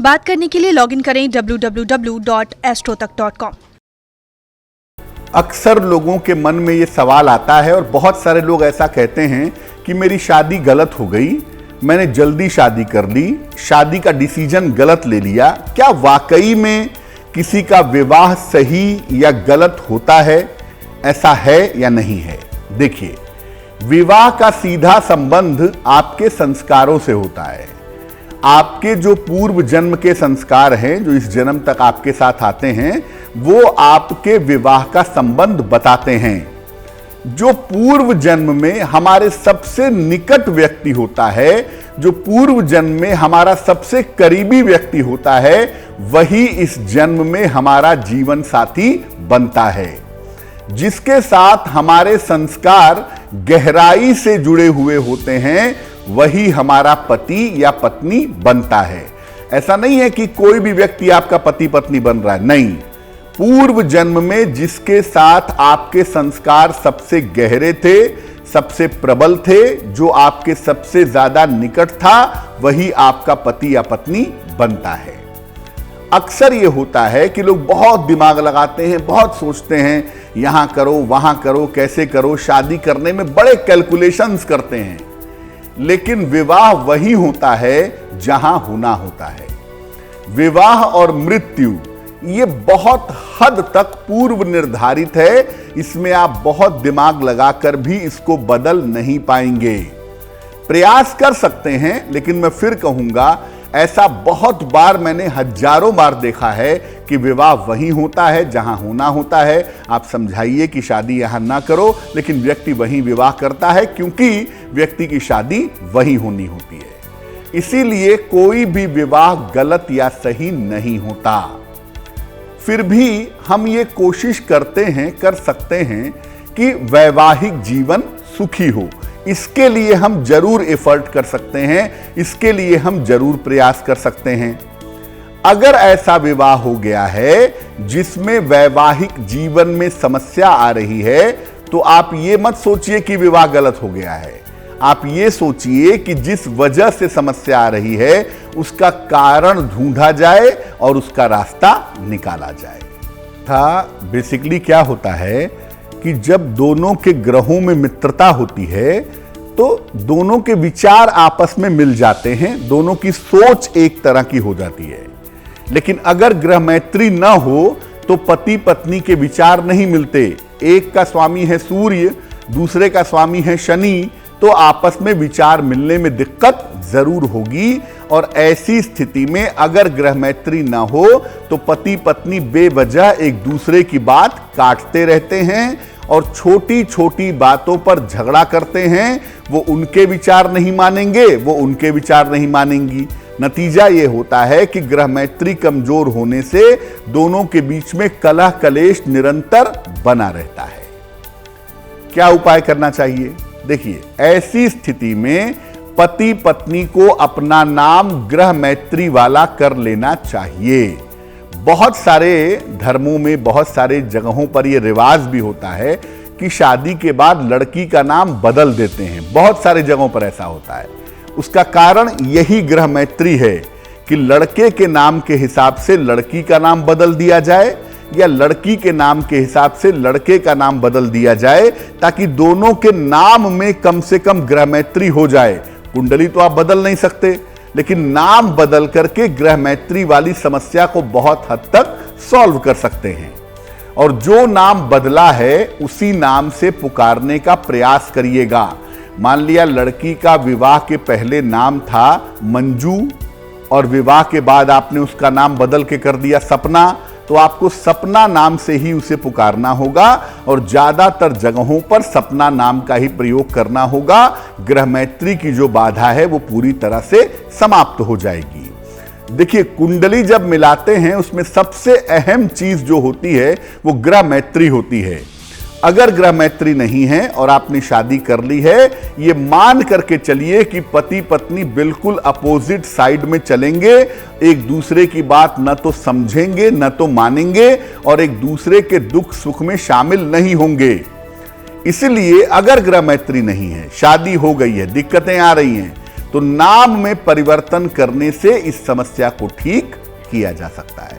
बात करने के लिए लॉगिन करें www.astrotak.com। अक्सर लोगों के मन में ये सवाल आता है और बहुत सारे लोग ऐसा कहते हैं कि मेरी शादी गलत हो गई, मैंने जल्दी शादी कर ली, शादी का डिसीजन गलत ले लिया। क्या वाकई में किसी का विवाह सही या गलत होता है? ऐसा है या नहीं है? देखिए, विवाह का सीधा संबंध आपके संस्कारों से होता है। आपके जो पूर्व जन्म के संस्कार हैं, जो इस जन्म तक आपके साथ आते हैं, वो आपके विवाह का संबंध बताते हैं। जो पूर्व जन्म में हमारे सबसे निकट व्यक्ति होता है, जो पूर्व जन्म में हमारा सबसे करीबी व्यक्ति होता है, वही इस जन्म में हमारा जीवन साथी बनता है। जिसके साथ हमारे संस्कार गहराई से जुड़े हुए होते हैं, वही हमारा पति या पत्नी बनता है। ऐसा नहीं है कि कोई भी व्यक्ति आपका पति पत्नी बन रहा है, नहीं। पूर्व जन्म में जिसके साथ आपके संस्कार सबसे गहरे थे, सबसे प्रबल थे, जो आपके सबसे ज्यादा निकट था, वही आपका पति या पत्नी बनता है। अक्सर ये होता है कि लोग बहुत दिमाग लगाते हैं, बहुत सोचते हैं, यहां करो वहां करो, कैसे करो, शादी करने में बड़े कैलकुलेशंस करते हैं। लेकिन विवाह वही होता है जहां होना होता है। विवाह और मृत्यु ये बहुत हद तक पूर्व निर्धारित है। इसमें आप बहुत दिमाग लगाकर भी इसको बदल नहीं पाएंगे। प्रयास कर सकते हैं, लेकिन मैं फिर कहूंगा, ऐसा बहुत बार, मैंने हजारों बार देखा है कि विवाह वही होता है जहां होना होता है। आप समझाइए कि शादी यहां ना करो, लेकिन व्यक्ति वही विवाह करता है, क्योंकि व्यक्ति की शादी वही होनी होती है। इसीलिए कोई भी विवाह गलत या सही नहीं होता। फिर भी हम ये कोशिश करते हैं, कर सकते हैं कि वैवाहिक जीवन सुखी हो। इसके लिए हम जरूर एफर्ट कर सकते हैं, इसके लिए हम जरूर प्रयास कर सकते हैं। अगर ऐसा विवाह हो गया है जिसमें वैवाहिक जीवन में समस्या आ रही है, तो आप ये मत सोचिए कि विवाह गलत हो गया है। आप ये सोचिए कि जिस वजह से समस्या आ रही है, उसका कारण ढूंढा जाए और उसका रास्ता निकाला जाए। बेसिकली क्या होता है कि जब दोनों के ग्रहों में मित्रता होती है, तो दोनों के विचार आपस में मिल जाते हैं, दोनों की सोच एक तरह की हो जाती है। लेकिन अगर ग्रह मैत्री न हो तो पति पत्नी के विचार नहीं मिलते। एक का स्वामी है सूर्य, दूसरे का स्वामी है शनि, तो आपस में विचार मिलने में दिक्कत जरूर होगी। और ऐसी स्थिति में अगर ग्रह मैत्री ना हो तो पति पत्नी बेवजह एक दूसरे की बात काटते रहते हैं और छोटी छोटी बातों पर झगड़ा करते हैं। वो उनके विचार नहीं मानेंगे, वो उनके विचार नहीं मानेंगी। नतीजा ये होता है कि ग्रह मैत्री कमजोर होने से दोनों के बीच में कलह कलेश निरंतर बना रहता है। क्या उपाय करना चाहिए? देखिए, ऐसी स्थिति में पति पत्नी को अपना नाम ग्रह मैत्री वाला कर लेना चाहिए। बहुत सारे धर्मों में, बहुत सारे जगहों पर यह रिवाज भी होता है कि शादी के बाद लड़की का नाम बदल देते हैं। बहुत सारे जगहों पर ऐसा होता है। उसका कारण यही ग्रह मैत्री है कि लड़के के नाम के हिसाब से लड़की का नाम बदल दिया जाए, या लड़की के नाम के हिसाब से लड़के का नाम बदल दिया जाए, ताकि दोनों के नाम में कम से कम ग्रह मैत्री हो जाए। कुंडली तो आप बदल नहीं सकते, लेकिन नाम बदल करके ग्रह मैत्री वाली समस्या को बहुत हद तक सॉल्व कर सकते हैं। और जो नाम बदला है उसी नाम से पुकारने का प्रयास करिएगा। मान लिया लड़की का विवाह के पहले नाम था मंजू और विवाह के बाद आपने उसका नाम बदल के कर दिया सपना, तो आपको सपना नाम से ही उसे पुकारना होगा और ज्यादातर जगहों पर सपना नाम का ही प्रयोग करना होगा। ग्रह मैत्री की जो बाधा है वो पूरी तरह से समाप्त हो जाएगी। देखिए, कुंडली जब मिलाते हैं उसमें सबसे अहम चीज जो होती है वो ग्रह मैत्री होती है। अगर ग्रह मैत्री नहीं है और आपने शादी कर ली है, ये मान करके चलिए कि पति पत्नी बिल्कुल अपोजिट साइड में चलेंगे, एक दूसरे की बात न तो समझेंगे न तो मानेंगे और एक दूसरे के दुख सुख में शामिल नहीं होंगे। इसलिए अगर ग्रह मैत्री नहीं है, शादी हो गई है, दिक्कतें आ रही हैं, तो नाम में परिवर्तन करने से इस समस्या को ठीक किया जा सकता है।